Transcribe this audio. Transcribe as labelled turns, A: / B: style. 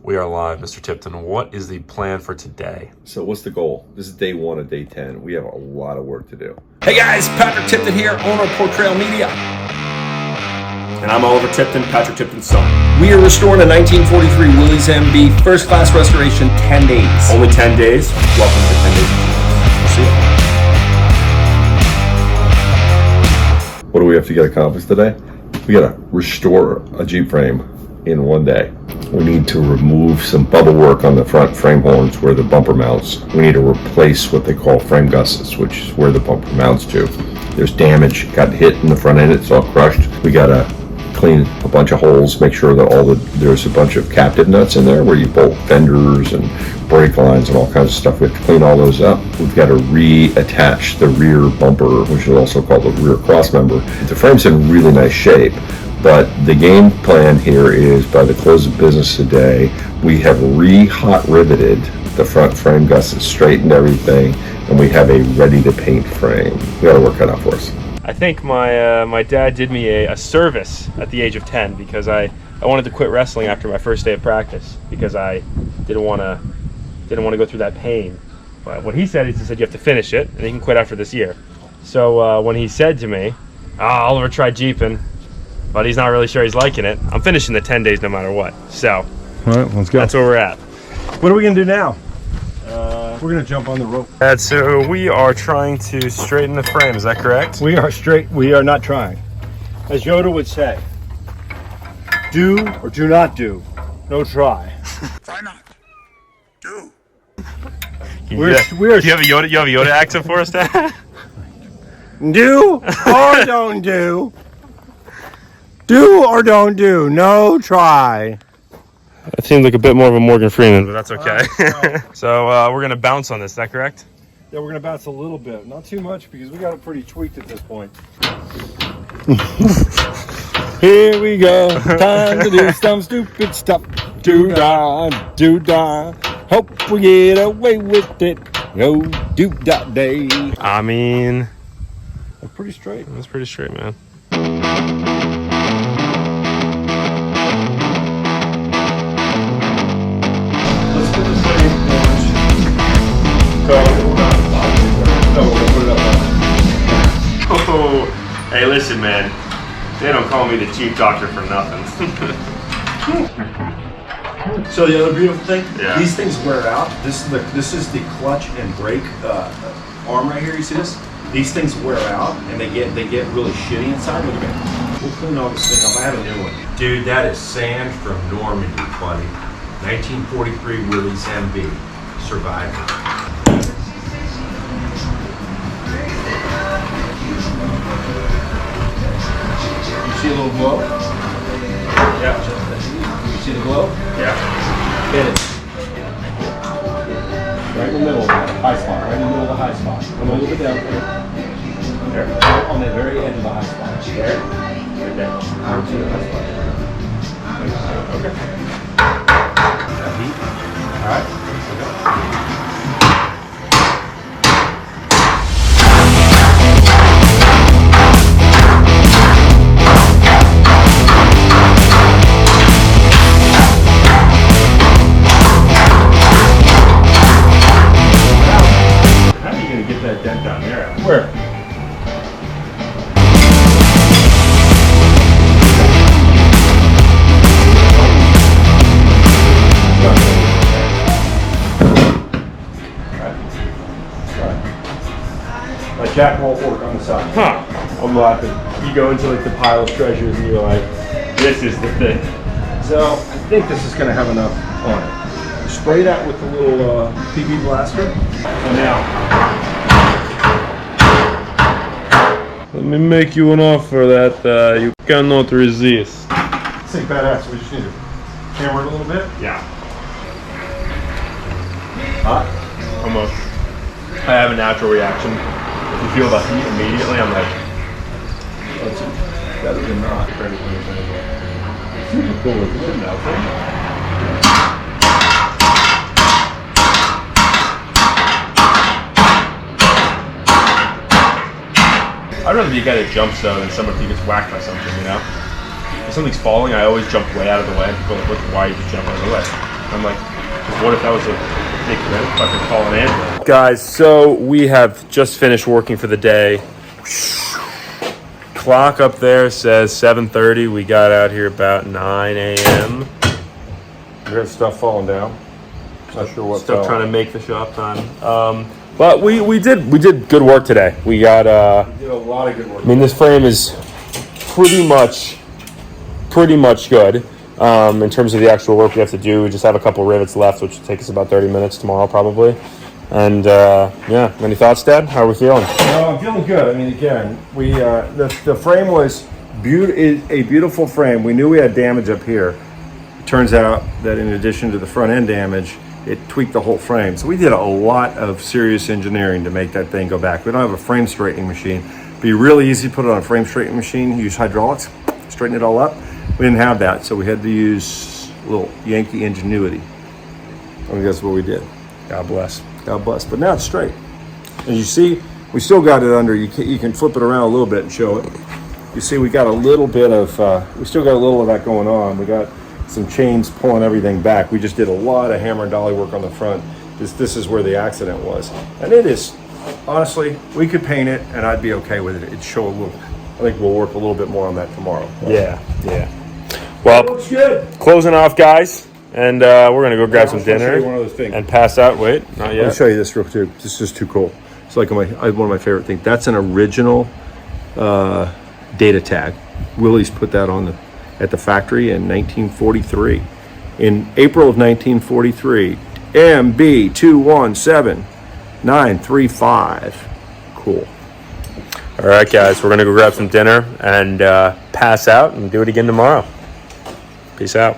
A: We are live, Mr. Tipton. What is the plan for today?
B: So what's the goal? This is day 1 of day 10. We have a lot of work to do.
C: Hey guys, Patrick Tipton here, owner of Portrayal Media.
D: And I'm Oliver Tipton, Patrick Tipton's son.
C: We are restoring a 1943 Willys MB first class restoration, 10 days.
D: Only 10 days. Welcome to 10 days. We'll see you.
B: What do we have to get accomplished today? We got to restore a Jeep frame in 1 day. We need to remove some bubble work on the front frame horns where the bumper mounts. We need to replace what they call frame gussets, which is where the bumper mounts to. There's damage, got hit in the front end, it's all crushed. We got to clean a bunch of holes, make sure that there's a bunch of captive nuts in there where you bolt fenders and brake lines and all kinds of stuff. We have to clean all those up. We've got to reattach the rear bumper, which is also called the rear crossmember. The frame's in really nice shape, but the game plan here is by the close of business today, we have hot riveted the front frame gussets, straightened everything, and we have a ready to paint frame. We got to work that out for us.
A: I think my dad did me a service at the age of 10 because I wanted to quit wrestling after my first day of practice because I didn't want to go through that pain. But what he said is, he said you have to finish it and you can quit after this year. So when he said to me, Oliver tried Jeeping, but he's not really sure he's liking it, I'm finishing the 10 days no matter what. So
E: all right, let's go.
A: That's where we're at.
E: What are we gonna do now? We're gonna jump on the rope.
A: Dad, so we are trying to straighten the frame, is that correct?
E: We are straight. We are not trying. As Yoda would say, do or do not do. No try.
F: Try not. Do.
A: Do you have a Yoda accent for us, Dad?
E: Do or don't do. Do or don't do. No try.
A: That seems like a bit more of a Morgan Freeman, but that's okay. So we're going to bounce on this, is that correct?
E: Yeah, we're gonna bounce a little bbit, not too much because we got it pretty tweaked at this point. Here we go, time to do some stupid stuff. Do-da, do-da, hope we get away with it. Yo, do-da day.
A: I mean,
E: That's pretty straight.
A: that's pretty straight, man.
E: Let's get the frame orange. No, we're gonna put it up.
A: Oh, hey, listen, man. They don't call me the Jeep doctor for nothing.
D: So the other beautiful thing,
A: Yeah.
D: these things wear out. This is the clutch and brake arm right here. You see this? These things wear out and they get really shitty inside. Look at me. We'll clean all this thing up. I have a new one. Dude, that is sand from Normandy, buddy. 1943 Willys MB. Survivor. You see a little glow?
A: Yeah.
D: You see the glow?
A: Yeah.
D: Hit it. Right in the middle, high spot. Right in the middle of the high spot. Come a little bit down. There. On the very edge of the high spot. There. Right there. Out to the high spot. Okay. That heat. All right.
A: How are you going to get that dent down there?
E: Where?
D: My jack won't work on the side.
A: Huh. I'm laughing. You go into like the pile of treasures and you're like, this is the thing.
E: So I think this is gonna have enough on it. Spray that with the little PB blaster.
A: So now, let me make you an offer that you cannot resist.
E: This thing badass. We just need to hammer it a little bit.
A: Yeah.
E: Hot.
A: Almost. I have a natural reaction. If you feel the heat immediately, I'm like,
E: That's better than not.
A: super cool. It's good now. I'd rather be a guy that jumps though than someone who gets whacked by something, you know? If something's falling, I always jump way out of the way. Why are you just jumping out of the way? I'm like, what if that was a big credit? Fucking call an ambulance. Guys, so we have just finished working for the day. Clock up there says 7:30. We got out here about 9 a.m.
E: We got stuff falling down. Not sure what.
A: Still trying to make the shop time. But we did good work today. We got
E: did a lot of good work.
A: I mean, this frame is pretty much good in terms of the actual work we have to do. We just have a couple rivets left, which will take us about 30 minutes tomorrow probably. And yeah, any thoughts, Dad? How are we feeling?
E: No, I'm feeling good. I mean, again, we the frame was a beautiful frame. We knew we had damage up here. It turns out that in addition to the front end damage, it tweaked the whole frame. So we did a lot of serious engineering to make that thing go back. We don't have a frame straightening machine. It'd be really easy to put it on a frame straightening machine, use hydraulics, straighten it all up. We didn't have that, so we had to use a little Yankee ingenuity. I mean, that's what we did.
A: God bless.
E: God bless. But now it's straight. As you see, we still got it under. You can flip it around a little bit and show it. You see, we got a little bit of, we still got a little of that going on. We got some chains pulling everything back. We just did a lot of hammer and dolly work on the front. This is where the accident was. And it is, honestly, we could paint it and I'd be okay with it. It'd show a little, I think we'll work a little bit more on that tomorrow.
A: Yeah. Well,
E: Looks good.
A: closing off, guys. And we're going to go grab some
E: I'll show
A: dinner
E: you one other thing.
A: and pass out. Wait, not
E: Let me
A: yet.
E: show you this real quick. This is too cool. It's like one of my favorite things. That's an original data tag. Willys put that on at the factory in 1943. In April of 1943, MB217935. Cool.
A: All right, guys, we're going to go grab some dinner and pass out and do it again tomorrow. Peace out.